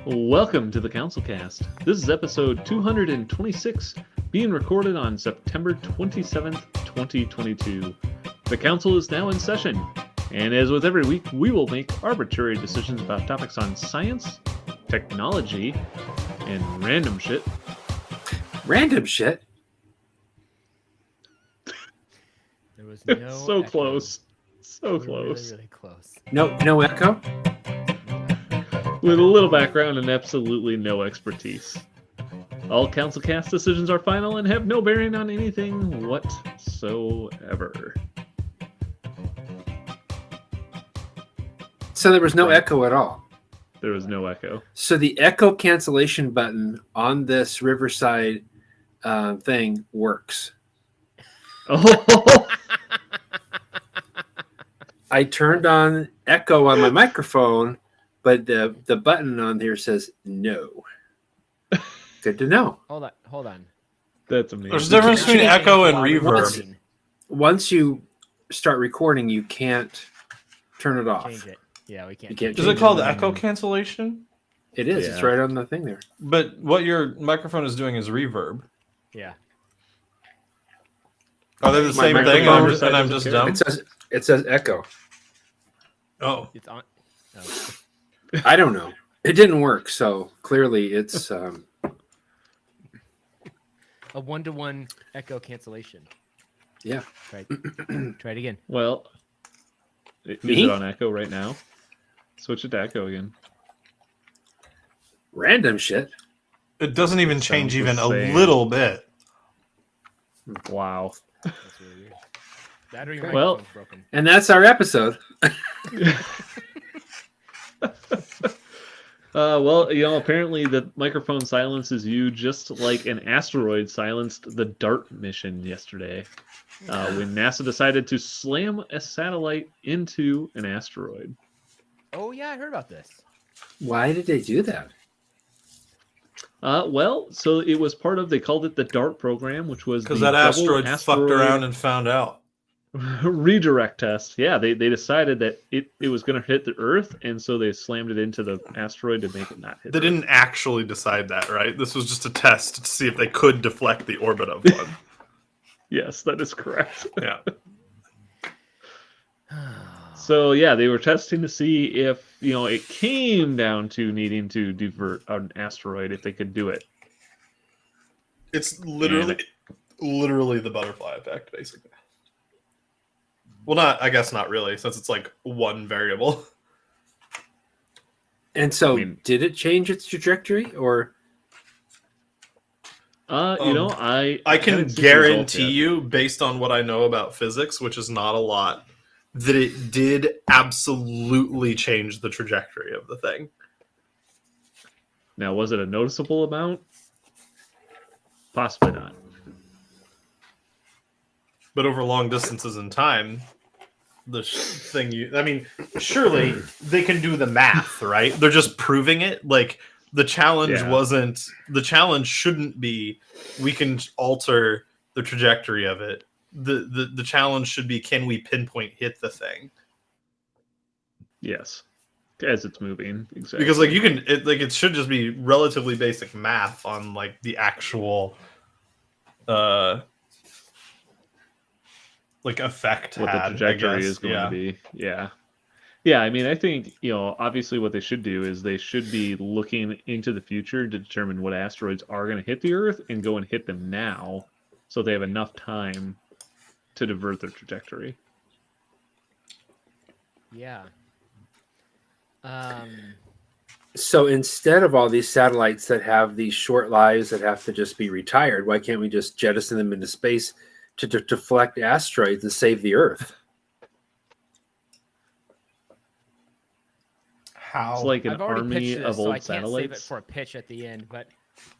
Welcome to the CouncilCast. This is episode 226, being recorded on September 27th, 2022. The Council is now in session, and as with every week, we will make arbitrary decisions about topics on science, technology, and random shit. Random shit? There was no So echo. close. So close. Really close. No echo? With a little background and absolutely no expertise. All CouncilCast decisions are final and have no bearing on anything whatsoever. So there was no echo at all. There was no echo. So the echo cancellation button on this Riverside thing works. Oh, I turned on echo on my microphone, but the button on here says no. Good to know. Hold on. that's amazing. There's a difference between echo and reverb. Once you start recording, you can't turn it off. Change it. Yeah, we can't. You can't Is change it called echo cancellation? It is. Yeah. It's right on the thing there. But what your microphone is doing is reverb. Yeah. Are they the My same thing? microphone And I'm just dumb. It says echo. Oh, It's on. Oh. I don't know. It didn't work, so clearly it's A 1-to-1 echo cancellation. yeah. Try it again. Well, is Me? it on echo right now? Switch it to echo again. Random shit. it doesn't even Sounds change the even a same. little bit. Wow. That's really weird. Battery Well- microphone's broken. And that's our episode. Well, apparently the microphone silences you just like an asteroid silenced the DART mission yesterday when NASA decided to slam a satellite into an asteroid. Oh yeah, I heard about this. Why did they do that? Well, so it was part of, they called it the DART program, which was Because the that double asteroid fucked around and found out. redirect test. Yeah, they decided that it was going to hit the Earth, and so they slammed it into the asteroid to make it not hit They Earth. didn't actually decide that, right? This was just a test to see if they could deflect the orbit of one. Yes, that is correct. Yeah. So yeah, they were testing to see if it came down to needing to divert an asteroid, if they could do it. It's literally the butterfly effect, basically. Well, I guess not really, since it's like one variable. And so, I mean- did it change its trajectory, or I I can haven't seen the results guarantee yet. you, based on what I know about physics, which is not a lot, that it did absolutely change the trajectory of the thing. Now, was it a noticeable amount? Possibly not. But over long distances in time, surely they can do the math, right? They're just proving it. Like, the challenge the challenge shouldn't be we can alter the trajectory of it. The challenge should be, can we pinpoint hit the thing? Yes, as it's moving. Exactly. Because it should just be relatively basic math on like the actual effect what had, the trajectory I guess. is going to be. Yeah, I mean, I think, obviously what they should do is they should be looking into the future to determine what asteroids are going to hit the Earth and go and hit them now, so they have enough time to divert their trajectory. Yeah. so instead of all these satellites that have these short lives that have to just be retired, why can't we just jettison them into space to deflect asteroids and save the Earth? How? It's like an I've already army pitched this, of so I old can't save it satellites. for a pitch at the end. But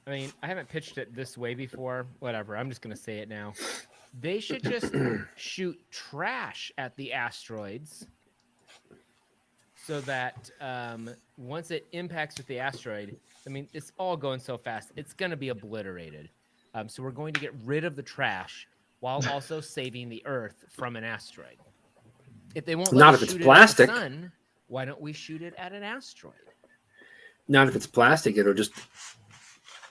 I mean, I haven't pitched it this way before. Whatever. I'm just gonna say it now. They should just shoot trash at the asteroids, so that once it impacts with the asteroid, I mean, it's all going so fast, it's gonna be obliterated. So we're going to get rid of the trash while also saving the Earth from an asteroid. If they won't let Not us if it's shoot it at the plastic. sun, why don't we shoot it at an asteroid? Not if it's plastic, it'll just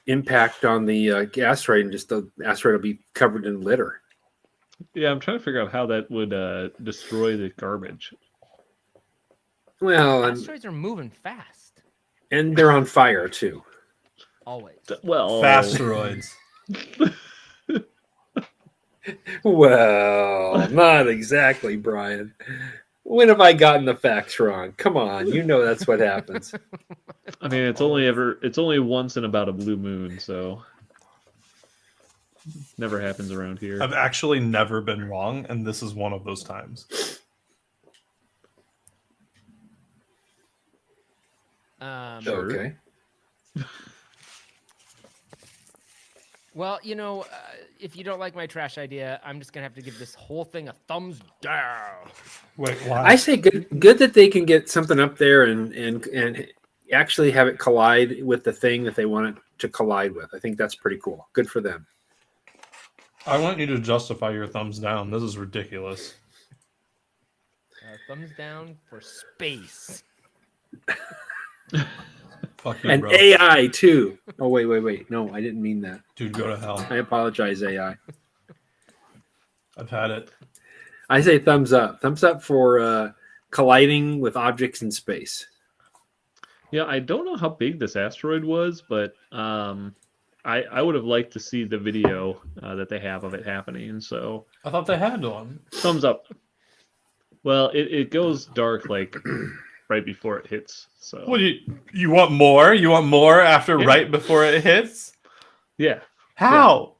impact on the asteroid, and just the asteroid will be covered in litter. Yeah, I'm trying to figure out how that would destroy the garbage. Well, Asteroids are moving fast. and they're on fire too. Always. Well, Fastroids. Well, not exactly, Brian. When have I gotten the facts wrong? Come on, you know that's what happens. I mean, it's only once in about a blue moon, so never happens around here. I've actually never been wrong, and this is one of those times. Sure. Okay. Well, if you don't like my trash idea, I'm just gonna have to give this whole thing a thumbs down. Wait, why? I say good that they can get something up there and actually have it collide with the thing that they want it to collide with. I think that's pretty cool. Good for them. I want you to justify your thumbs down. This is ridiculous. Thumbs down for space. Fuck you, And bro. AI too. Oh wait. No, I didn't mean that. Dude, go to hell. I apologize, AI. I've had it. I say thumbs up. Thumbs up for colliding with objects in space. Yeah, I don't know how big this asteroid was, but I would have liked to see the video that they have of it happening. So I thought they had one. thumbs up. Well, it goes dark like right before it hits. So What you want more? You want more after Yeah. right before it hits? yeah, How?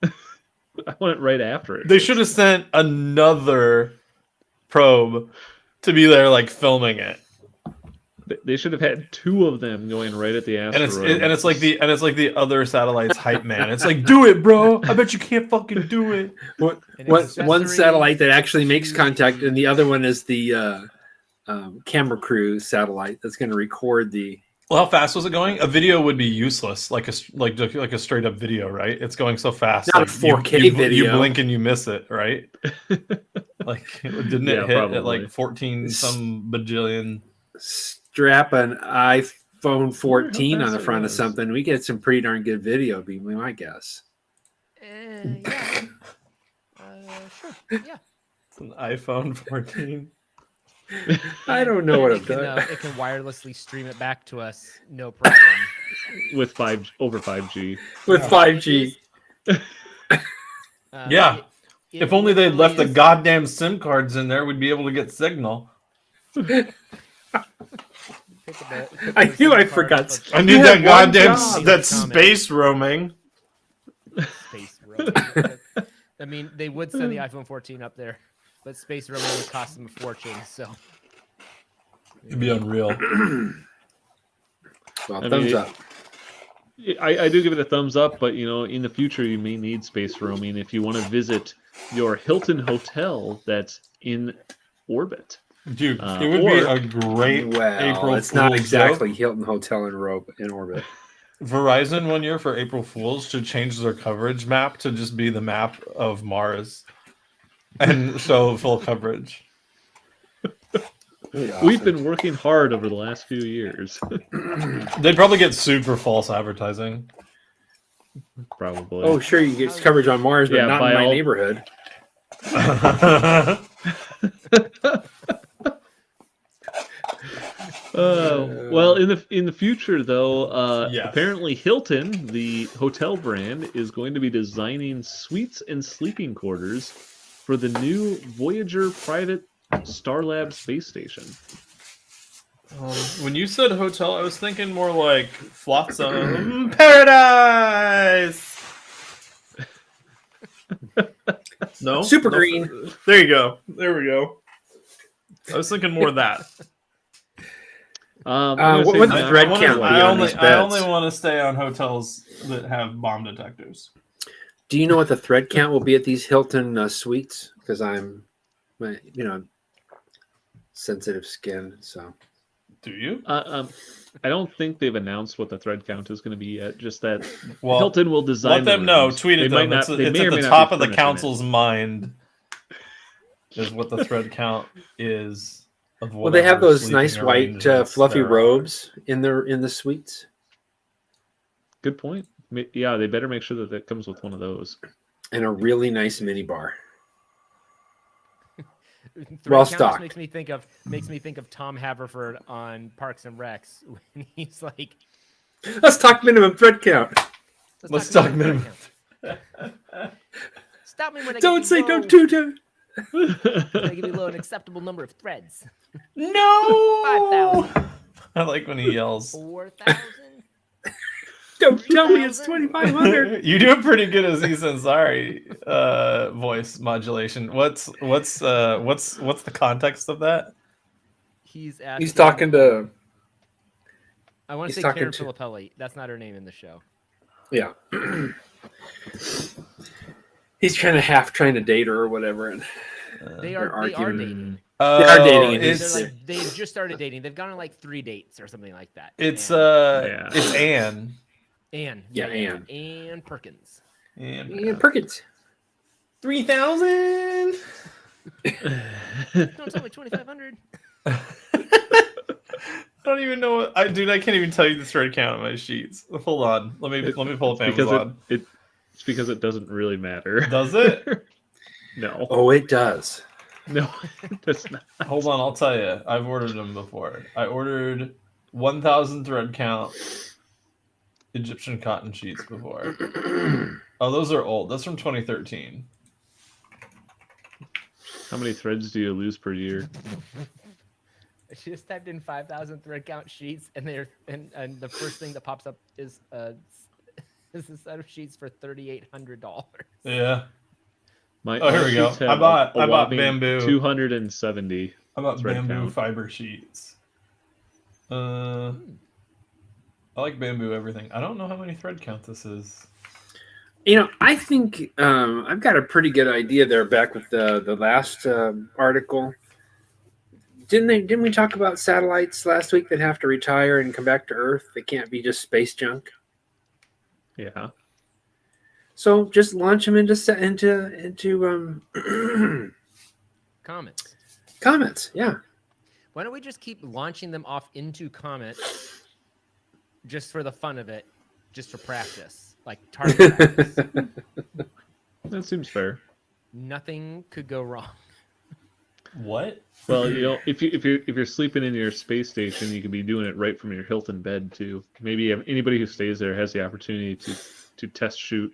I want it right after it. They should have sent another probe to be there, like filming it. They should have had two of them going right at the And asteroid. it's like the other satellite's hype man. It's like, do it, bro. I bet you can't fucking do it. One accessories. satellite that actually makes contact, and the other one is the camera crew satellite that's going to record the. Well, how fast was it going? A video would be useless, like a straight up video, right? It's going so fast. Not a like, 4K you video. blink and you miss it, right? Like, didn't Yeah, it hit probably. at like 14 some bajillion? Strap an iPhone 14 on the fast it front of was. something. We get some pretty darn good video, be my guess. Yeah. Sure. Yeah. It's an iPhone 14. I don't know what it I've can, done. it can wirelessly stream it back to us, no problem. with over 5G. With Yeah. 5G. Yeah. it If only they'd literally left the is- goddamn SIM cards in there, we'd be able to get signal. I knew I forgot. I You need had that one goddamn job. that space roaming. Space roaming. I mean, they would send the iPhone 14 up there, but space roaming would cost them a fortune. So It'd be unreal. Well, I thumbs mean, up. I do give it a thumbs up, but in the future you may need space roaming if you want to visit your Hilton hotel that's in orbit. Dude, Uh, it would be or- a great Well, April it's not Fool's exactly joke. Hilton Hotel in orbit. Verizon one year for April Fools should change their coverage map to just be the map of Mars and show full coverage. We've been working hard over the last few years. They'd probably get sued for false advertising. Probably. Oh, sure, you get coverage on Mars, but Yeah, not by in my all- neighborhood. Well, in the future though, Yes. apparently Hilton, the hotel brand, is going to be designing suites and sleeping quarters for the new Voyager private Starlab space station. When you said hotel, I was thinking more like Flotsam Paradise. No, Super No? green. There you go. There we go. I was thinking more of that. I'm gonna what say would the not thread quite. count be I on only, these I beds? only want to stay on hotels that have bomb detectors. Do you know what the thread count will be at these Hilton suites? Because I'm, sensitive skin. So Do you? I don't think they've announced what the thread count is going to be yet. Just that Well, Hilton will design. let them know. rooms. Tweet They at might them. not- It's they may or at may the not top be of the furnishing it. council's mind is what the thread count is. of Well, they have whatever those nice sleeping white arrangements fluffy there are. robes in the suites. Good point. Yeah, they better make sure that that comes with one of those. And a really nice mini bar. Thread Well count stocked. makes me think of Tom Haverford on Parks and Recs when he's like, Let's talk minimum thread count. Let's talk minimum minimum. thread count. Stop me when I Don't give say you low, don't do that. when I give you low an acceptable number of threads. No! 5,000. I like when he yells. 4,000. Don't tell me it's 3,000. 2,500. You do a pretty good Aziz Ansari voice modulation. What's the context of that? He's asking, He's talking to. I want to he's say talking Karen to- Filippelli. That's not her name in the show. Yeah. He's trying to date her or whatever, and They they're are arguing. dating. They are dating, and They're he's- like they've just started dating. They've gone on like 3 dates or something like that. It's And it's Anne. Anne. Yeah, Anne Perkins. Ian Perkins. 3,000. Don't tell me 2,500. I don't even know what I can't even tell you the thread count on my sheets. Hold on. Let me pull up Amazon. It's because it doesn't really matter. Does it? No. Oh, it does. No, it does not. Hold on, I'll tell you. I've ordered them before. I ordered 1,000 thread count Egyptian cotton sheets before. Oh, those are old. That's from 2013. How many threads do you lose per year? She just typed in 5,000 thread count sheets, and the first thing that pops up is a set of sheets for $3,800. Yeah. My Oh, here we go. sheets have I bought a whopping bamboo. 270. How about thread bamboo count. fiber sheets? I like bamboo everything. I don't know how many thread count this is. I think I've got a pretty good idea there. Back with the last article, didn't we talk about satellites last week that have to retire and come back to Earth? They can't be just space junk. Yeah. So just launch them into Comets. comets. Yeah. Why don't we just keep launching them off into comets just for the fun of it, just for practice, like target practice? That seems fair. Nothing could go wrong. What? Well, if you're sleeping in your space station, you can be doing it right from your Hilton bed too. Maybe anybody who stays there has the opportunity to test shoot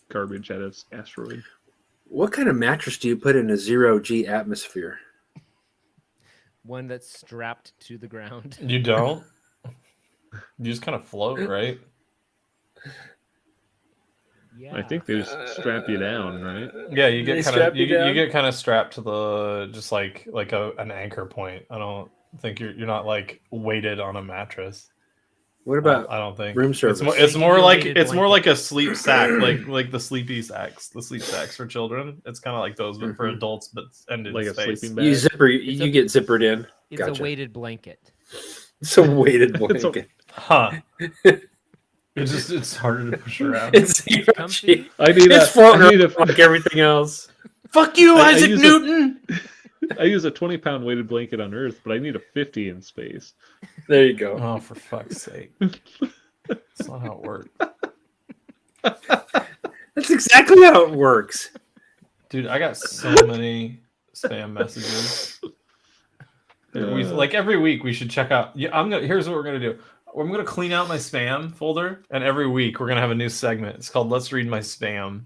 garbage at an asteroid. What kind of mattress do you put in a 0G atmosphere? One that's strapped to the ground. You don't? You just kind of float, right? Yeah. I think they just strap you down, right? Yeah, you They get kind strap of you you down? get kind of strapped to the just like an anchor point. I don't think you're not like weighted on a mattress. What about I don't think room service? It's more Like like weighted it's more like blanket. a sleep sack, like the sleep sacks for children. It's kind of like those, but for Mhm. adults, but ended Like in a space. sleeping bag. you get zippered in? It's Gotcha. a weighted blanket. It's a weighted It's a- blanket. Huh? It's harder to push around. It's Comfy. It's floating around like everything else. Fuck you, I Isaac use Newton. I use a 20-pound weighted blanket on Earth, but I need a 50 in space. There you go. Oh, for fuck's sake! That's not how it works, That's exactly how it works. dude. I got so many spam messages. We like every week we should check out. Yeah, here's what we're gonna do. I'm gonna clean out my spam folder, and every week we're gonna have a new segment. It's called "Let's Read My Spam."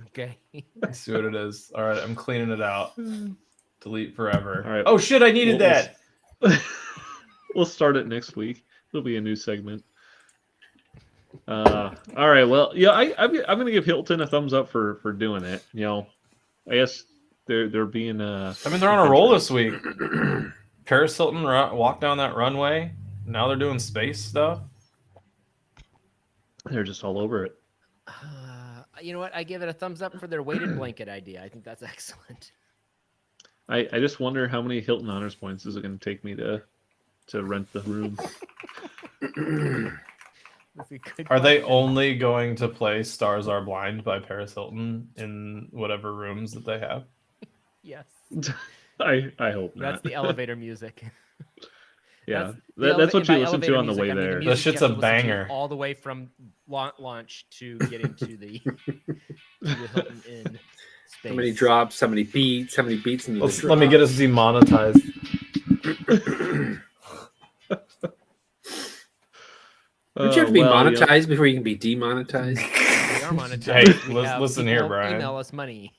Okay. Let's see what it is. All right, I'm cleaning it out. Delete forever. All right. Oh shit! I needed that. We'll start it next week. It'll be a new segment. All right. Well, yeah, I'm gonna give Hilton a thumbs up for doing it. I guess they're being I mean, they're on a roll this week. Paris Hilton walked down that runway. Now they're doing space stuff. They're just all over it. You know what? I give it a thumbs up for their weighted blanket idea. I think that's excellent. I just wonder how many Hilton honors points is it going to take me to rent the room. That's a good Are they question. only going to play "Stars Are Blind" by Paris Hilton in whatever rooms that they have? Yes. I hope not. That's the elevator music. Yeah, the that's what by you listen to elevator on the music, way I mean the there. music That you shit's have a to listen to banger. all the way from launch to getting to the Hilton Inn space. Somebody drops, somebody beats, and you Let me get us demonetized. Don't you have to be Well, monetized before you can be demonetized? We are monetized. Hey, We have listen here, people Brian. Email us money.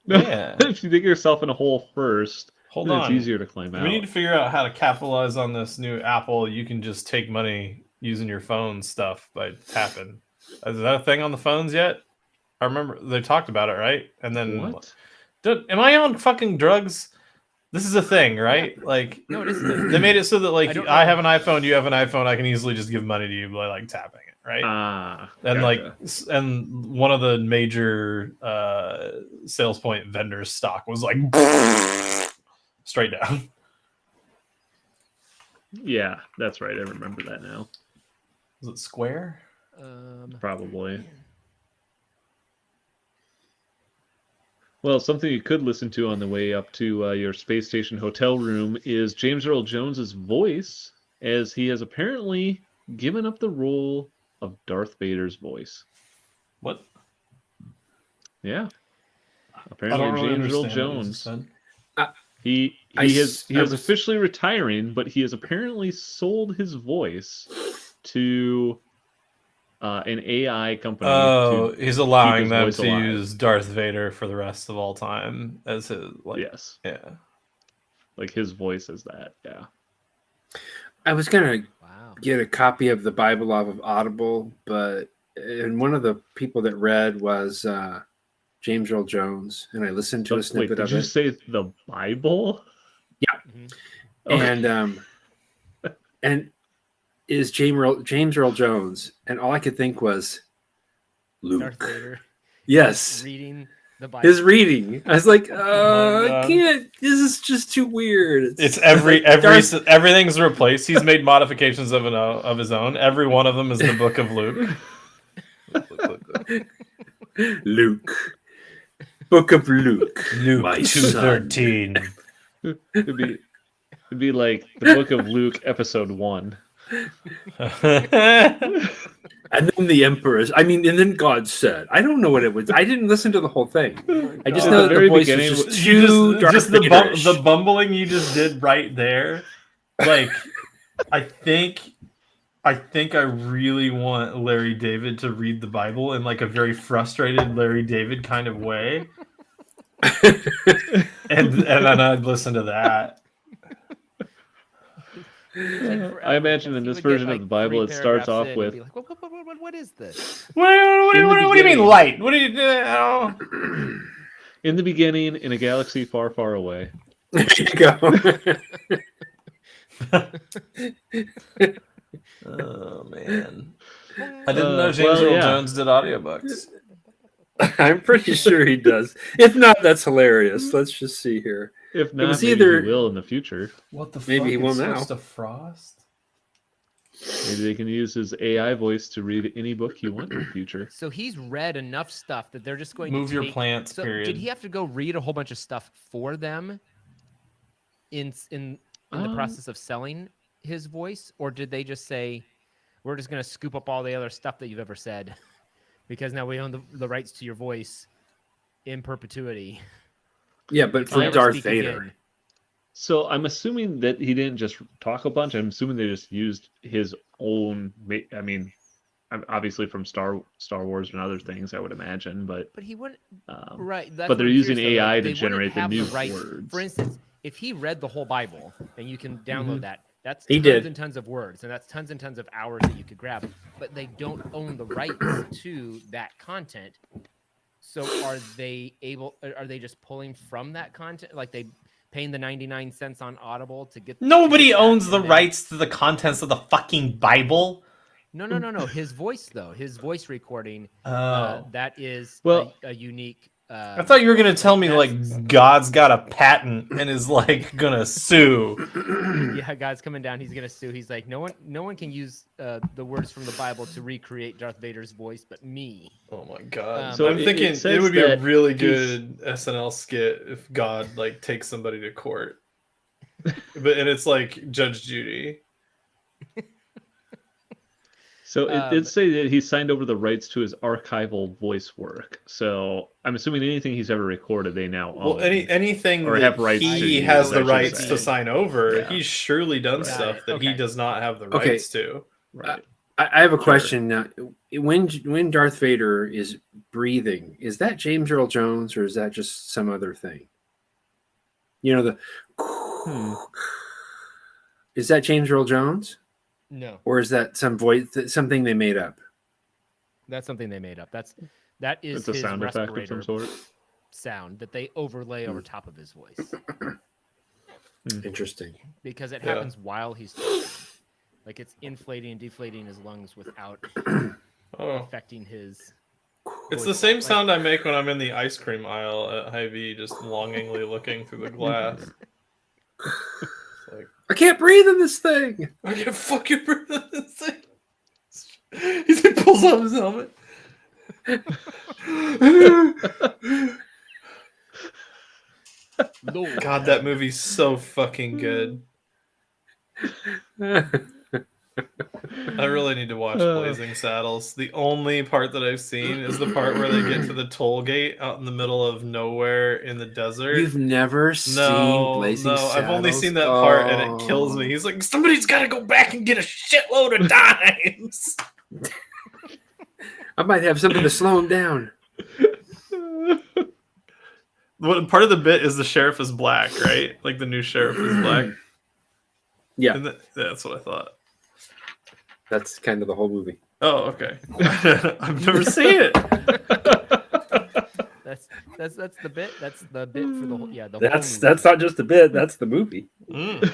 Yeah. if you dig yourself in a hole first, Hold then on. it's easier to climb out. We need to figure out how to capitalize on this new Apple. You can just take money using your phone stuff by tapping. Is that a thing on the phones yet? I remember they talked about it, right? And then, What? Am I on fucking drugs? This is a thing, right? Yeah. Like, No, it isn't. they made it so that like don't I know. have an iPhone, you have an iPhone, I can easily just give money to you by like tapping it, right? And Gotcha. and one of the major sales point vendors stock was like straight down. Yeah, that's right. I remember that now. Was it Square? Probably. Well, something you could listen to on the way up to your space station hotel room is James Earl Jones's voice, as he has apparently given up the role of Darth Vader's voice. What? Yeah. I Apparently, don't really James Earl understand what you just Jones. said. He I is was- officially retiring, but he has apparently sold his voice to an AI company. Oh, to he's allowing his them voice to alive. use Darth Vader for the rest of all time as his Yes, yeah. like his voice is that. Yeah. I was gonna Wow. get a copy of the Bible off of Audible, and one of the people that read was James Earl Jones, and I listened to a Wait, snippet did of you it. say the Bible? Mhm. Okay. And is James Earl Jones, and all I could think was Luke. Darth Vader Yes, reading the Bible. his reading. I was like, my I God. can't. This is just too weird. It's like Darth- everything's replaced. He's made modifications of his own. Every one of them is the Book of Luke. Luke, Book of Luke, Luke my son. 2:13. It'd be like the Book of Luke, episode 1. And then and then God said, I don't know what it was. I didn't listen to the whole thing. I just At know the that very the voice was beginning, just too Darth Vader-ish. the bumbling you just did right there. Like, I think I really want Larry David to read the Bible in like a very frustrated Larry David kind of way. and then I'd listen to that. I imagine in this version of the Bible, it starts off with, Like, what is this? What do you mean light? What do you in the beginning, in a galaxy far, far away. There you go. Oh man. I didn't know James Earl Jones did audiobooks. I'm pretty sure he does. If not, that's hilarious. Let's just see here. If not, was maybe either- he will in the future. What the Maybe fuck? he will It's now. supposed to Frost? Maybe they can use his AI voice to read any book you want in the future. So he's read enough stuff that they're just going Move to your take... plants, So period. did he have to go read a whole bunch of stuff for them in the process of selling his voice, or did they just say, we're just going to scoop up all the other stuff that you've ever said because now we own the rights to your voice in perpetuity? Yeah, but for Never Darth speak Vader. again. So I'm assuming that he didn't just talk a bunch. I'm assuming they just used his own. I mean, obviously from Star Wars and other things, I would imagine. But But he wouldn't. Right. That's but they're what I'm using curious, though. AI Like, to they generate the wouldn't new have rights. words. For instance, if he read the whole Bible, and you can download that, that's He tons did. and tons of words, and that's tons and tons of hours that you could grab. But they don't own the rights to that content. So are they able? Are they just pulling from that content? Like they paying the 99 cents on Audible to get? Nobody to get that, owns and the then- rights to the contents of the fucking Bible. No. His voice though, his voice recording. Oh. That is Well- a unique I thought you were gonna tell me like God's got a patent and is like gonna sue. Yeah, God's coming down. He's gonna sue. He's like, no one can use the words from the Bible to recreate Darth Vader's voice, but me. Oh my God! So I'm thinking it would be a really good he's- SNL skit if God like takes somebody to court, and it's like Judge Judy. So it did say that he signed over the rights to his archival voice work. So I'm assuming anything he's ever recorded, they now own. Well, anything or that have rights to he use, has I the should rights say. to sign over, Yeah. he's surely done Right. stuff that he Okay. does not have the Okay. rights to. Right. I have a question now. When Darth Vader is breathing, is that James Earl Jones or is that just some other thing? You know Is that James Earl Jones No, or is that some voice something they made up? that's something they made up. That is It's a his sound effect of respirator some sort. sound that they overlay over top of his voice Interesting. because it Yeah. happens while he's talking. Like it's inflating and deflating his lungs without Oh, affecting his. it's voice. the same Like- sound I make when I'm in the ice cream aisle at Hy-Vee, just longingly looking through the glass. It's like, I can't breathe in this thing. I can't fucking breathe in this thing. He pulls off his helmet. Lord. God, that movie's so fucking good. I really need to watch Blazing Saddles. The only part that I've seen is the part where they get to the toll gate out in the middle of nowhere in the desert. You've never seen Blazing Saddles? I've only seen that part and it kills me. He's like, somebody's got to go back and get a shitload of dimes. I might have something to slow him down. What part of the bit is the sheriff is black, right? Like the new sheriff is black. Yeah, And that's what I thought. that's kind of the whole movie. Oh, okay. I've never seen it. That's the bit. That's the bit for the whole. Yeah, the whole movie. That's not just a bit. That's the movie. Mm.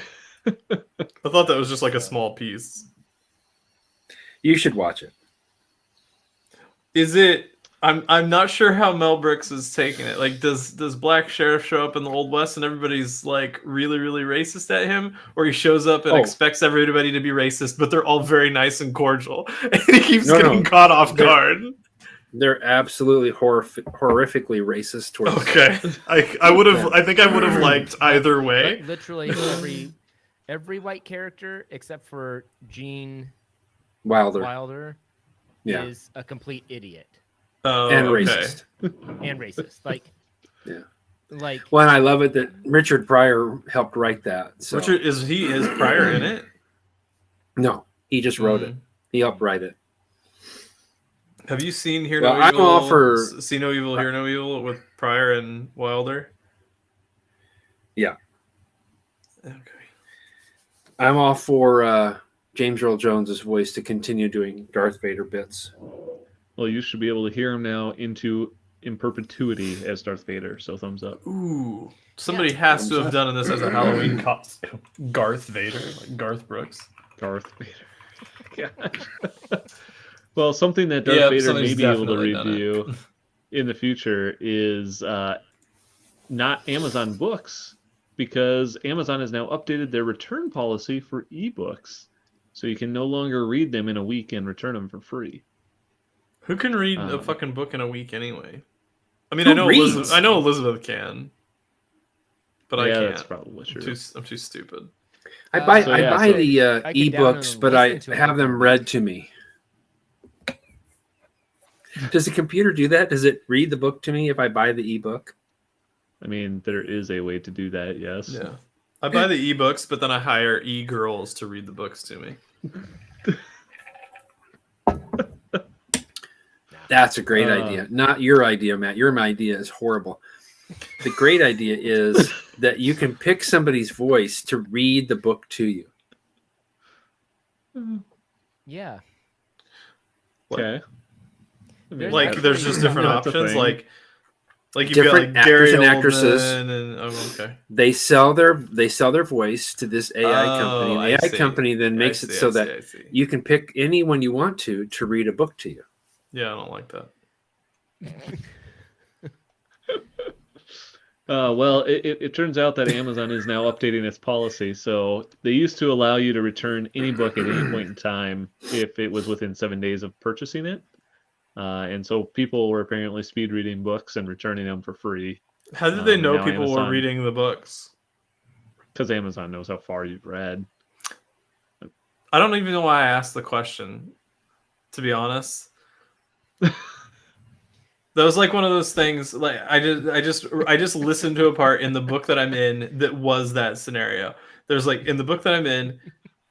I thought that was just like a small piece. You should watch it. Is it? I'm not sure how Mel Brooks is taking it. Like, does Black Sheriff show up in the Old West and everybody's like really, really racist at him, or he shows up and expects everybody to be racist, but they're all very nice and cordial, and he keeps getting caught off guard. They're absolutely horrifically racist towards. Okay, I would have. I think I would have liked either way. Like, literally every white character except for Gene Wilder. Yeah. is a complete idiot Oh, And okay. racist. and racist. Like, Yeah. like Well, and I love it that Richard Pryor helped write that. So. Richard is Pryor in it? No, he just wrote it. He helped write it. Have you seen Hear Well, No I'm Evil? all for- See No Evil, Hear No Evil with Pryor and Wilder? Yeah. Okay. I'm all for James Earl Jones's voice to continue doing Darth Vader bits. Well, you should be able to hear him now in perpetuity as Darth Vader. So thumbs up. Ooh. Somebody has to have done this as a Halloween costume. Garth Vader, like Garth Brooks. Darth Vader. Gosh. Well, something that Darth Vader may be able to read to you in the future is not Amazon books, because Amazon has now updated their return policy for ebooks. So you can no longer read them in a week and return them for free. Who can read a fucking book in a week anyway? I mean, Who I know reads? Elizabeth can, but I Yeah, can't. that's probably true. I'm too stupid. I buy So, I yeah, buy so- the I can download ebooks, and but I listen to 'em have them every read week. to me. Does the computer do that? Does it read the book to me if I buy the ebook? I mean, there is a way to do that, yes. Yeah. I buy the ebooks, but then I hire e-girls to read the books to me. That's a great idea. Not your idea, Matt. Your idea is horrible. The great idea is that you can pick somebody's voice to read the book to you. yeah. Okay. I mean, Like, Like, there's just different That's a options. thing. Like you've Different got like Gary actors and Oldman actresses. and okay. They sell their voice to this AI company. And Oh, the I AI see. company then makes it so that I see. you can pick anyone you want to read a book to you. Yeah, I don't like that. Well, it turns out that Amazon is now updating its policy. So they used to allow you to return any book at any point in time if it was within 7 days of purchasing it. And so people were apparently speed reading books and returning them for free. How did they know now people were Amazon- reading the books? Because Amazon knows how far you've read. I don't even know why I asked the question, to be honest. That was like one of those things. Like I just listened to a part in the book that I'm in that was that scenario. There's like in the book that I'm in,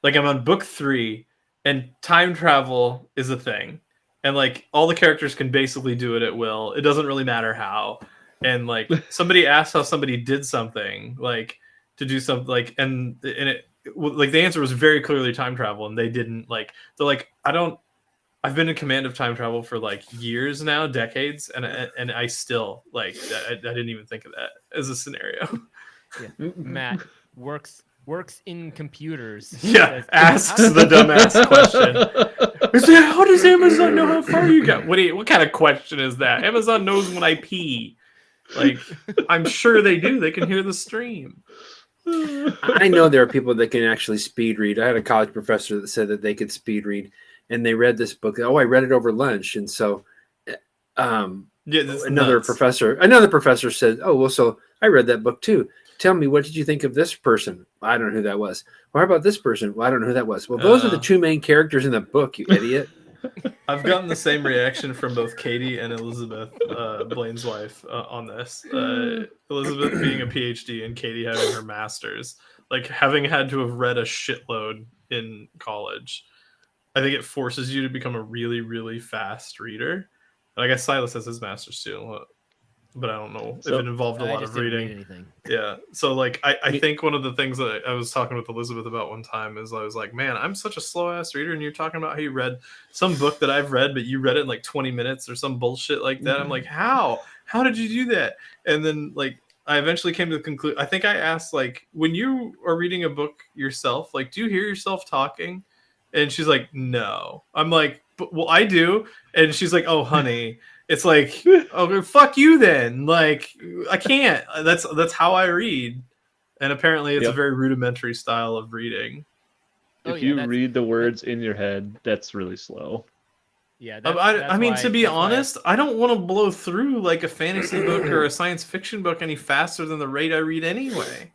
like I'm on book 3, and time travel is a thing, and like all the characters can basically do it at will. It doesn't really matter how. And like somebody asked how somebody did something, like to do something, like and it like the answer was very clearly time travel, and they didn't like. They're like, I've been in command of time travel for like years now, decades, and I still like I didn't even think of that as a scenario. Yeah. Matt works in computers. Yeah, Says, asks "How- the dumbass question. How does Amazon know how far you got? What kind of question is that? Amazon knows when I pee. Like, I'm sure they do. They can hear the stream. I know there are people that can actually speed read. I had a college professor that said that they could speed read, and they read this book. Oh, I read it over lunch, and so Yeah, that's another nuts. professor said, "Oh, well, so I read that book too. Tell me, what did you think of this person? I don't know who that was. Well, how about this person? Well, I don't know who that was. Well, those are the two main characters in the book, you idiot." I've gotten the same reaction from both Katie and Elizabeth, Blaine's wife, on this. Elizabeth being a PhD and Katie having her master's, like having had to have read a shitload in college. I think it forces you to become a really, really fast reader. And I guess Silas has his master's too, but I don't know if it involved a I lot just of didn't reading. read anything. Yeah. So like I think one of the things that I was talking with Elizabeth about one time is I was like, man, I'm such a slow ass reader, and you're talking about how you read some book that I've read, but you read it in like 20 minutes or some bullshit like that. I'm like, how did you do that? And then like I eventually came to the conclusion. I think I asked, like, when you are reading a book yourself, like, do you hear yourself talking? And she's like, no. I'm like, well, I do. And she's like, oh honey, it's like, okay, fuck you then. Like, I can't. That's how I read. And apparently it's a very rudimentary style of reading. If you read the words in your head, that's really slow. Yeah, I mean, to be honest, I don't want to blow through like a fantasy book or a science fiction book any faster than the rate I read anyway.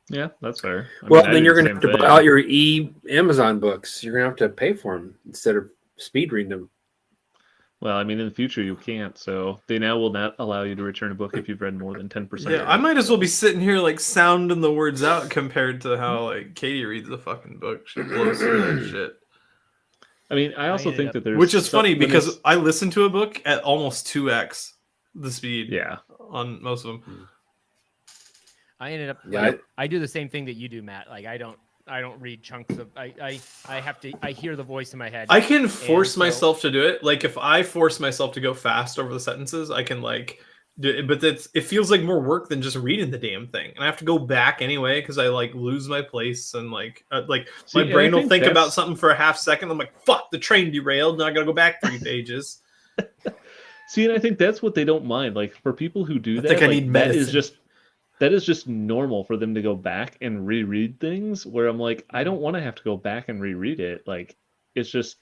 Yeah, that's fair. Well, then you're going to have to buy out your Amazon books. You're going to have to pay for them instead of speed reading them. Well, I mean, in the future you can't. So they now will not allow you to return a book if you've read more than 10%. Yeah, I might as well be sitting here like sounding the words out compared to how like Katie reads the fucking book. She blows through that shit. I mean, I also think that there's... Which is funny because I listen to a book at almost 2x the speed. Yeah. On most of them. I ended up... Yeah, I do the same thing that you do, Matt. Like, I don't read chunks of... I have to... I hear the voice in my head. I can force myself to do it. Like, if I force myself to go fast over the sentences, I can, like... But it feels like more work than just reading the damn thing, and I have to go back anyway because I like lose my place and like my brain will think about something for a half second. I'm like, fuck, the train derailed, and I gotta go back 3 pages. See, and I think that's what they don't mind. Like, for people who do that, I need medicine. That is just normal for them to go back and reread things. Where I'm like, I don't want to have to go back and reread it. Like, it's just.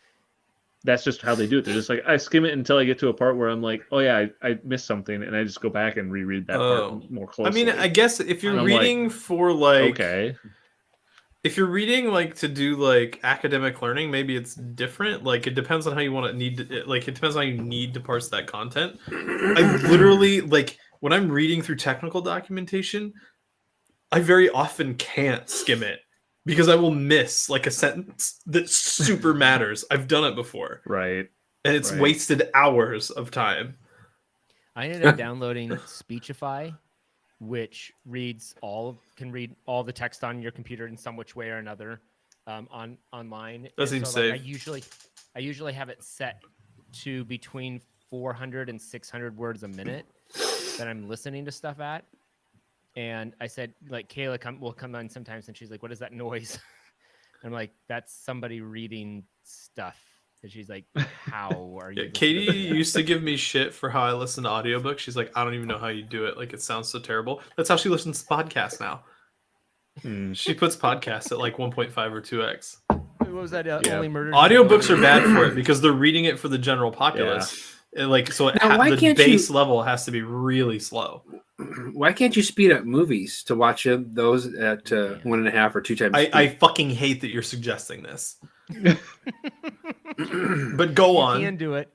That's just how they do it. They're just like, I skim it until I get to a part where I'm like, oh yeah, I missed something, and I just go back and reread that part more closely. I mean, I guess if you're reading for like, okay, if you're reading like to do like academic learning, maybe it's different. Like it depends on how you want it. Like it depends on how you need to parse that content. I literally like when I'm reading through technical documentation, I very often can't skim it. Because I will miss like a sentence that super matters. I've done it before. Right. And it's wasted hours of time. I ended up downloading Speechify, which can read all the text on your computer in some which way or another online. That seems safe. I usually have it set to between 400 and 600 words a minute that I'm listening to stuff at. And I said, like, Kayla will come on sometimes, and she's like, "What is that noise?" And I'm like, "That's somebody reading stuff." And she's like, "How are you?" Yeah, Katie used to give me shit for how I listen to audiobooks. She's like, I don't even know how you do it. Like, it sounds so terrible. That's how she listens to podcasts now. She puts podcasts at like 1.5 or 2x. What was that? Only Murders. Audiobooks are bad for it because they're reading it for the general populace. And like, so the base level has to be really slow. Why can't you speed up movies to watch those at 1.5 or 2 times? I fucking hate that you're suggesting this. But go on. You can do it.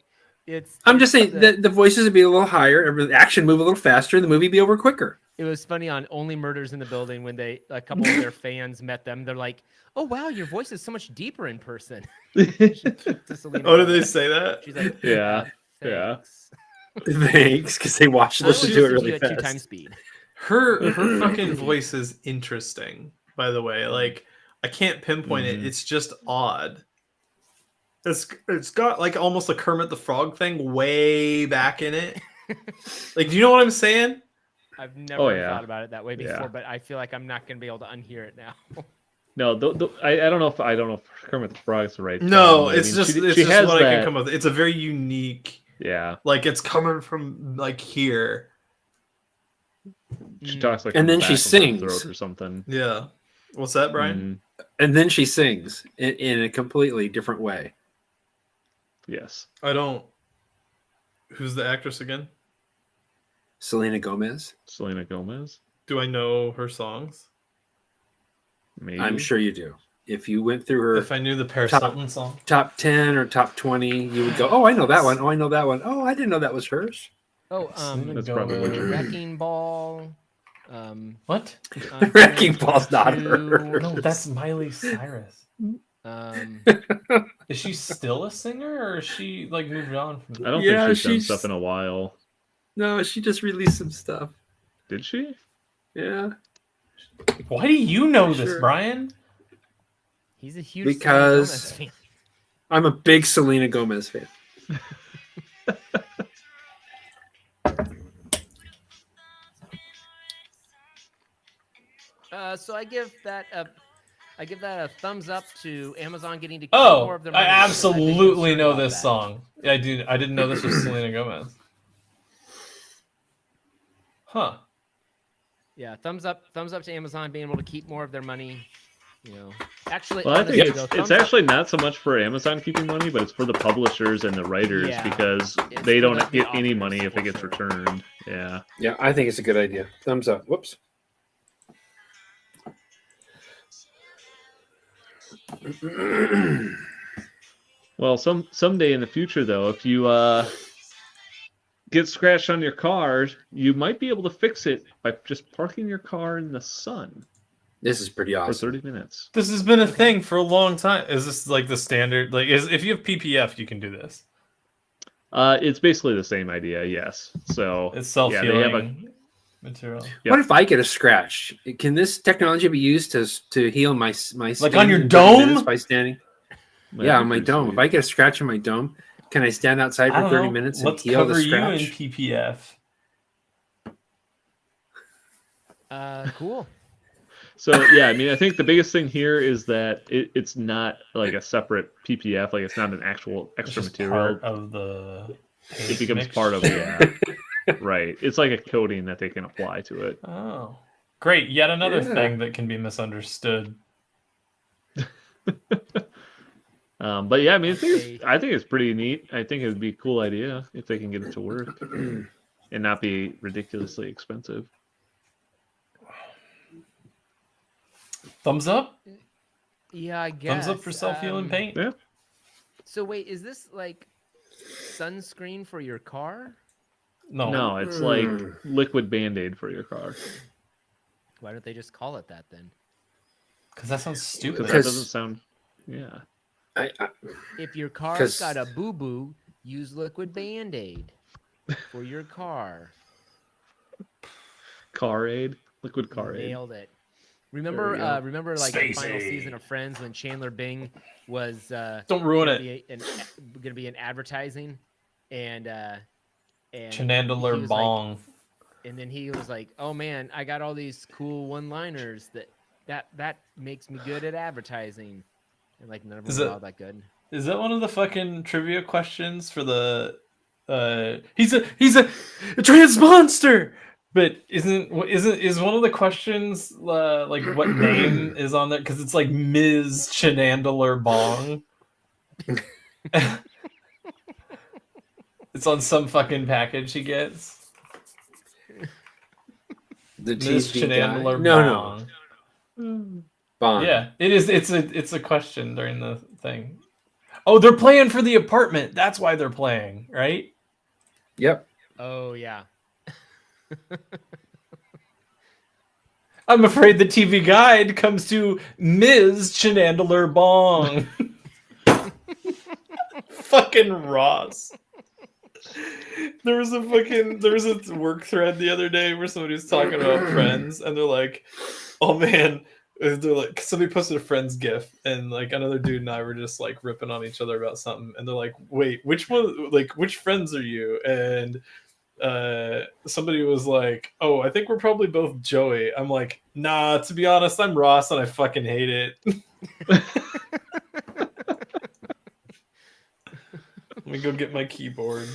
I'm just saying the voices would be a little higher, the action move a little faster, and the movie be over quicker. It was funny on Only Murders in the Building when a couple of their fans met them. They're like, "Oh wow, your voice is so much deeper in person." Oh, did they say that? She's like, Yeah. Thanks. Thanks, because they listen to it really fast. 2 times speed. Her fucking voice is interesting, by the way. Like, I can't pinpoint it. It's just odd. It's got like almost a Kermit the Frog thing way back in it. Like, do you know what I'm saying? I've never thought about it that way before, but I feel like I'm not going to be able to unhear it now. No, I don't know if Kermit the Frog's the right. No, term. it's just she what I can come up with. It's a very unique. Yeah, like it's coming from like here. She talks like, and then she sings or something. Yeah, what's that, Brian? And then she sings in a completely different way. Yes, I don't. Who's the actress again? Selena Gomez. Selena Gomez. Do I know her songs? Maybe. I'm sure you do. If you went through her, if I knew the Paris Hilton song, top 10 or top 20, you would go, "Oh, I know that one. Oh, I know that one. Oh, I didn't know that was hers." Oh, that's probably what you're Wrecking Ball. What? Wrecking Ball's not her. No, that's Miley Cyrus. Is she still a singer, or is she like moved on from that? I don't think she's done stuff in a while. No, she just released some stuff. Did she? Yeah. Why do you know this, Brian? He's a huge because fan. I'm a big Selena Gomez fan. So I give that a thumbs up to Amazon getting to keep Oh, more of their I money. absolutely know this song. Yeah, I do. I didn't know this was Selena Gomez. Huh. Yeah, thumbs up to Amazon being able to keep more of their money. You know, actually, well, I think honestly, it's actually not so much for Amazon keeping money, but it's for the publishers and the writers because they don't get any money if it gets returned. Yeah. Yeah, I think it's a good idea. Thumbs up. Whoops. Well, someday in the future, though, if you get scratched on your car, you might be able to fix it by just parking your car in the sun. This is pretty awesome. For 30 minutes. This has been a thing for a long time. Is this like the standard? Like, if you have PPF, you can do this. It's basically the same idea, yes. So it's self-healing material. Yep. What if I get a scratch? Can this technology be used to heal my like on your dome by standing? Yeah, on my dome. If I get a scratch on my dome, can I stand outside for 30 minutes and heal the scratch? Let's cover you in PPF. Cool. So yeah, I mean, I think the biggest thing here is that it's not like a separate PPF, like it's not an actual extra material. Part of the it becomes part of right. It's like a coating that they can apply to it. Oh, great! Yet another thing that can be misunderstood. But yeah, I mean, I think it's pretty neat. I think it would be a cool idea if they can get it to work and not be ridiculously expensive. Thumbs up? Yeah, I guess. Thumbs up for self-healing paint? Yeah. So wait, is this like sunscreen for your car? No, it's like liquid Band-Aid for your car. Why don't they just call it that then? Because that sounds stupid. That doesn't sound... Yeah. If your car's got a boo-boo, use liquid Band-Aid for your car. Car-Aid? Liquid Car-Aid. Nailed it. Remember like the final season of Friends when Chandler Bing was don't ruin going to be in advertising and Chandler Bong. Like, and then he was like, "Oh man, I got all these cool one-liners that makes me good at advertising." And like none of them were all that good. Is that one of the fucking trivia questions for the? He's a trans monster. But is one of the questions like what name is on there? Because it's like Ms. Chenandler Bong. It's on some fucking package he gets. The Ms. TV guy. Chenandler No. Bond. Yeah, it is. It's a question during the thing. Oh, they're playing for the apartment. That's why they're playing, right? Yep. Oh yeah. I'm afraid the TV guide comes to Ms. Chenandler Bong. Fucking Ross. There was a work thread the other day where somebody was talking about Friends, and they're like, "Oh man," they're like, somebody posted a Friends GIF, and like another dude and I were just like ripping on each other about something, and they're like, "Wait, which one? Like, which Friends are you?" And somebody was like, "Oh, I think we're probably both Joey." I'm like, "Nah, to be honest, I'm Ross, and I fucking hate it." Let me go get my keyboard.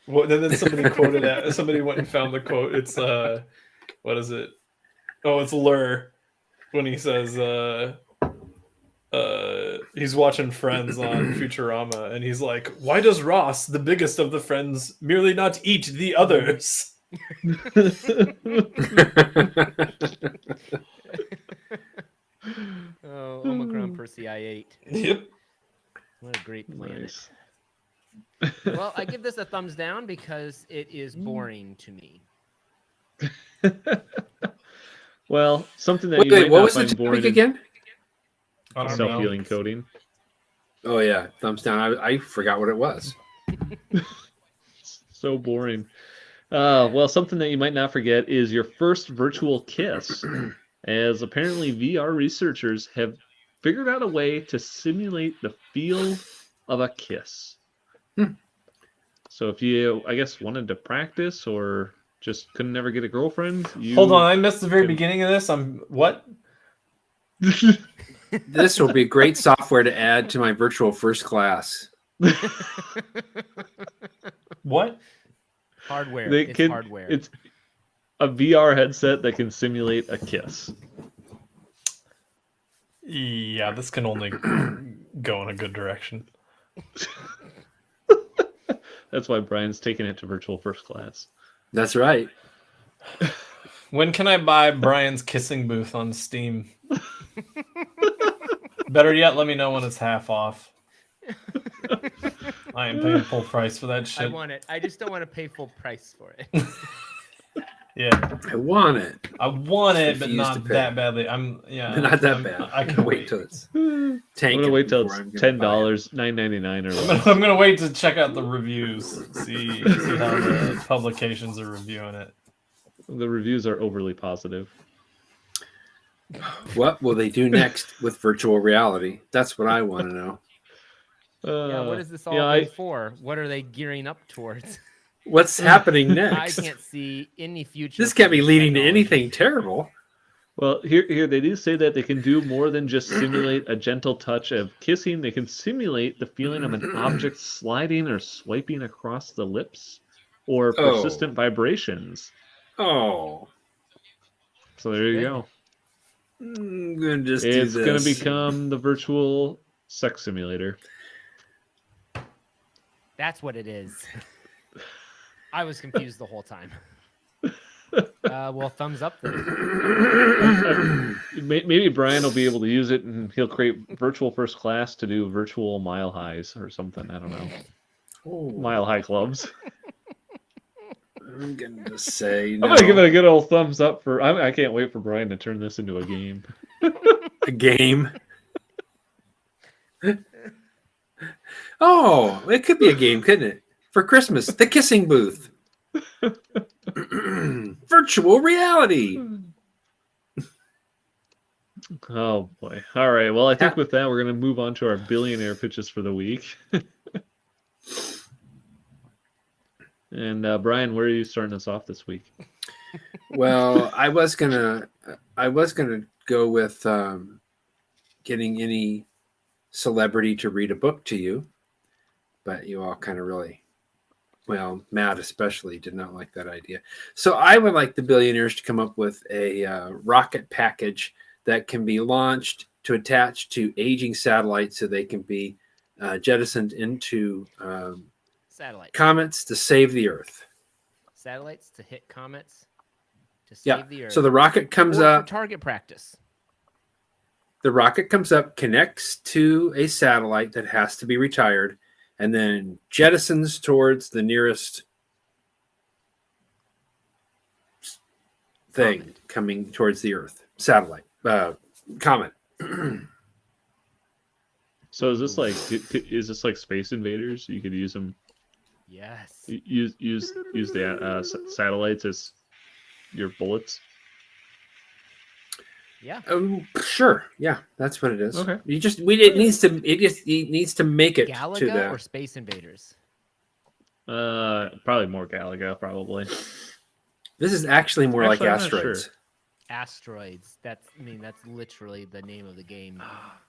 Well, then somebody quoted it. Somebody went and found the quote. It's what is it? Oh, it's Lur when he says he's watching Friends on Futurama, and he's like, "Why does Ross, the biggest of the Friends, merely not eat the others?" Oh, Omicron Persei I8. Yep. What a great planet. Nice. Well, I give this a thumbs down because it is boring to me. Well, something that Wait, you might what not was the find boring topic again? I don't know. self-healing coding. Oh yeah, thumbs down. I forgot what it was. So boring. Well, something that you might not forget is your first virtual kiss, as apparently VR researchers have figured out a way to simulate the feel of a kiss. So if you, I guess, wanted to practice or just couldn't never get a girlfriend, you... Hold on, I missed the very beginning of this. I'm what? This will be great software to add to my virtual first class. What? Hardware. They It's can- hardware. It's a VR headset that can simulate a kiss. Yeah, this can only go in a good direction. That's why Brian's taking it to virtual first class. That's right. When can I buy Brian's kissing booth on Steam? Better yet, let me know when it's half off. I am paying full price for that I shit. want it. I just don't want to pay full price for it. Yeah, I want it. I want it, but Refuse to not pay. that badly. Not that bad. I can wait. till it's I'm tanking. gonna wait till before I'm it's gonna buy it. $10, $9.99 or less. I'm gonna wait to check out the reviews, see how the publications are reviewing it. The reviews are overly positive. What will they do next with virtual reality? That's what I want to know. Yeah, what is this all yeah, for? What are they gearing up towards? What's happening I next? can't see any future. This for can't be leading to technology. anything terrible. Well, here they do say that they can do more than just simulate a gentle touch of kissing. They can simulate the feeling of an object sliding or swiping across the lips, or persistent vibrations. Oh, So there you Good. go. I'm gonna just It's do going to this. become the virtual sex simulator. That's what it is. I was confused the whole time. Well, thumbs up then. Maybe Brian will be able to use it, and he'll create virtual first class to do virtual mile highs or something. I don't know. Oh, Mile high clubs. I'm gonna say I'm no. gonna give it a good old thumbs up for. I can't wait for Brian to turn this into a game. A game. Oh, it could be a game, couldn't it? For Christmas, the kissing booth. Virtual reality. Oh boy! All right. Well, I think with that, we're gonna move on to our billionaire pitches for the week. And Brian, where are you starting us off this week? Well, I was gonna go with getting any celebrity to read a book to you, but you all kind of really, well, Matt especially did not like that idea. So I would like the billionaires to come up with a rocket package that can be launched to attach to aging satellites so they can be jettisoned into Satellites. comets to save the Earth. Satellites to hit comets to Yeah. save the Earth. So the rocket comes or up. for target practice. The rocket comes up, connects to a satellite that has to be retired, and then jettisons towards the nearest thing Comet. coming towards the Earth. Satellite. Comet. So is this like Space Invaders? You could use them. Yes. Use the satellites as your bullets. Yeah. Sure. Yeah, that's what it is. Okay. It needs to make it to Galaga the or Space Invaders? Probably more Galaga, probably. This is actually more like Actually, I'm not asteroids. sure. Asteroids. That's literally the name of the game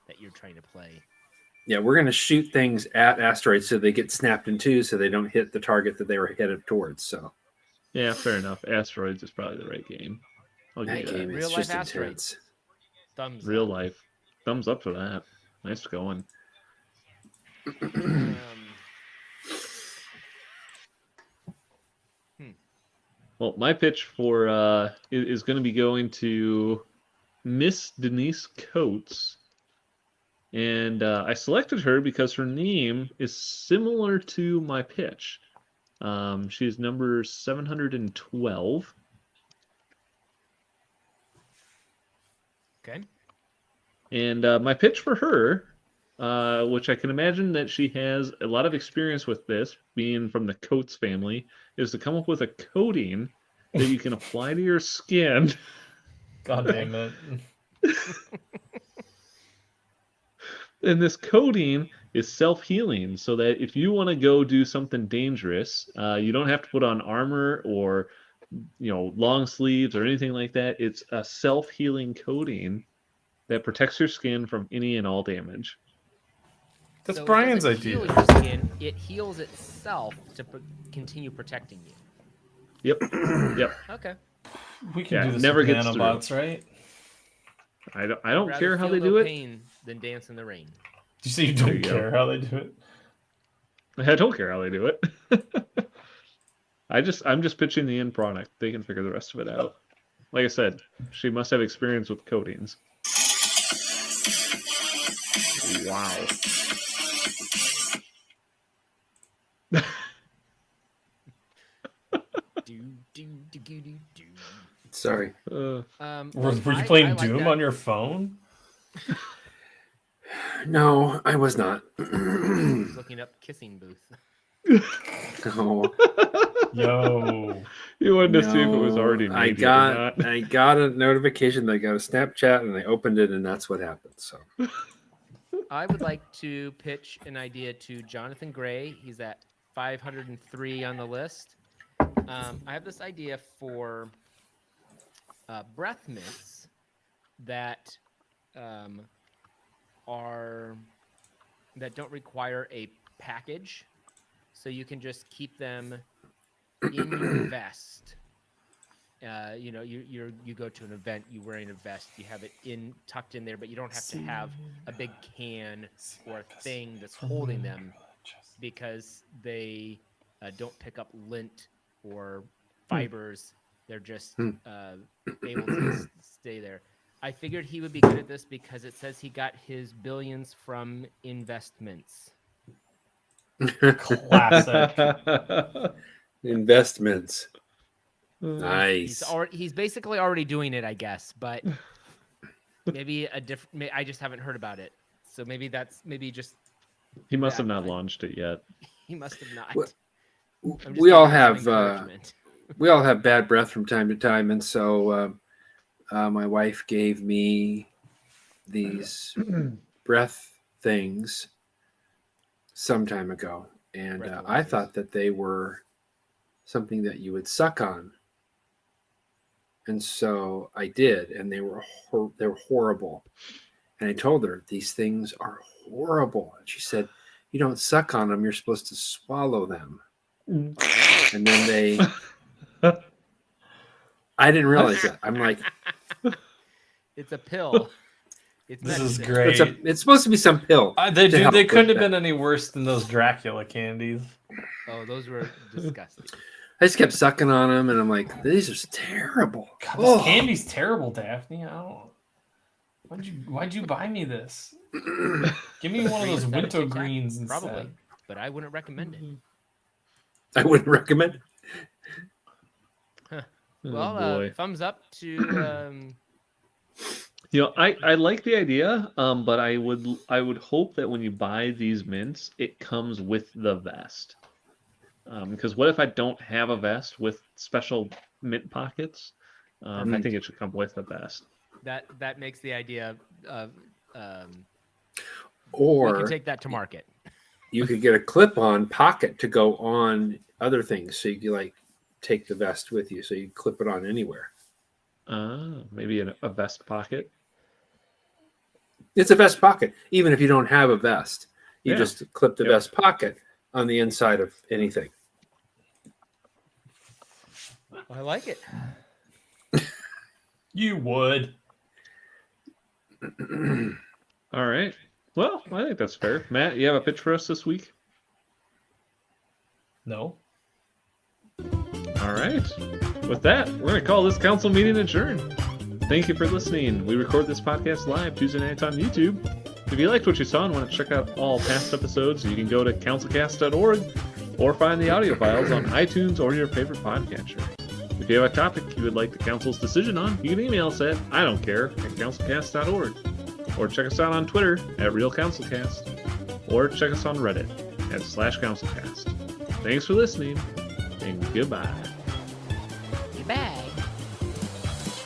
that you're trying to play. Yeah, we're going to shoot things at asteroids so they get snapped in two so they don't hit the target that they were headed towards. So Yeah, fair enough. Asteroids is probably the right game. I'll give that you that. game is Real-life just asteroids. intense. Thumbs Real up. life. Thumbs up for that. Nice going. Well, my pitch for is going to be going to Miss Denise Coates. And I selected her because her name is similar to my pitch. She is number 712. Okay. And my pitch for her, which I can imagine that she has a lot of experience with this, being from the Coates family, is to come up with a coating that you can apply to your skin. God damn it. And this coating is self-healing, so that if you want to go do something dangerous, you don't have to put on armor or long sleeves or anything like that. It's a self-healing coating that protects your skin from any and all damage. That's So Brian's it doesn't idea. heal your skin, it heals itself to continue protecting you. Yep. Okay. We can Yeah, do this never with gets through. nanobots, right? I don't Rather care how feel they no do it. pain than dance in the rain. Do you say you There don't you go. care how they do it? I don't care how they do it. I'm just pitching the end product. They can figure the rest of it out. Like I said, she must have experience with coatings. Wow. Sorry. Were you playing Doom on your phone? No, I was not. Looking up kissing booth. No. Yo. You wanted to see if it was already made yet or not. I got a notification that I got a Snapchat and I opened it and that's what happened. So I would like to pitch an idea to Jonathan Gray. He's at 503 on the list. I have this idea for breath mints that don't require a package, so you can just keep them in your vest. You go to an event, you're wearing a vest, you have it tucked in there, but you don't have to have a big can or a thing that's holding them, because they don't pick up lint or fibers. They're just able to stay there. I figured he would be good at this because it says he got his billions from investments. Classic. investments. Nice. He's basically already doing it, I guess, but maybe a different. I just haven't heard about it, so maybe just. He must have not launched it yet. He must have not. We all have bad breath from time to time, and so my wife gave me these breath things some time ago, and I thought that they were something that you would suck on, and so I did, and they were horrible. And I told her, these things are horrible. And she said, you don't suck on them. You're supposed to swallow them. And then I didn't realize that. I'm like, It's a pill. It's This is medicine. great. it's supposed to be some pill. They to help couldn't with have been that. any worse than those Dracula candies. Oh, those were disgusting. I just kept sucking on them, and I'm like, these are terrible. God, Oh. this candy's terrible, Daphne. I don't. Why'd you buy me this? Give me one of those Is that a winter Tic Tac? greens instead. Probably, but I wouldn't recommend it. I wouldn't recommend it. Oh, Well, boy. thumbs up to. I like the idea, but I would hope that when you buy these mints, it comes with the vest. Because what if I don't have a vest with special mint pockets? I think it should come with a vest. That makes the idea of. We Or can take that to market. you could get a clip-on pocket to go on other things, so you could take the vest with you, so you clip it on anywhere. Maybe a vest pocket. It's a vest pocket, even if you don't have a vest. You Yeah. just clip the Yep. vest pocket on the inside of anything. I like it. You would. All right. Well, I think that's fair. Matt, you have a pitch for us this week? No. All right. With that, we're going to call this council meeting adjourned. Thank you for listening. We record this podcast live Tuesday nights on YouTube. If you liked what you saw and want to check out all past episodes, you can go to councilcast.org or find the audio files on iTunes or your favorite podcatcher. If you have a topic you would like the council's decision on, you can email us at councilcast.org. Or check us out on Twitter at RealCouncilCast. Or check us on Reddit at /CouncilCast. Thanks for listening, and goodbye.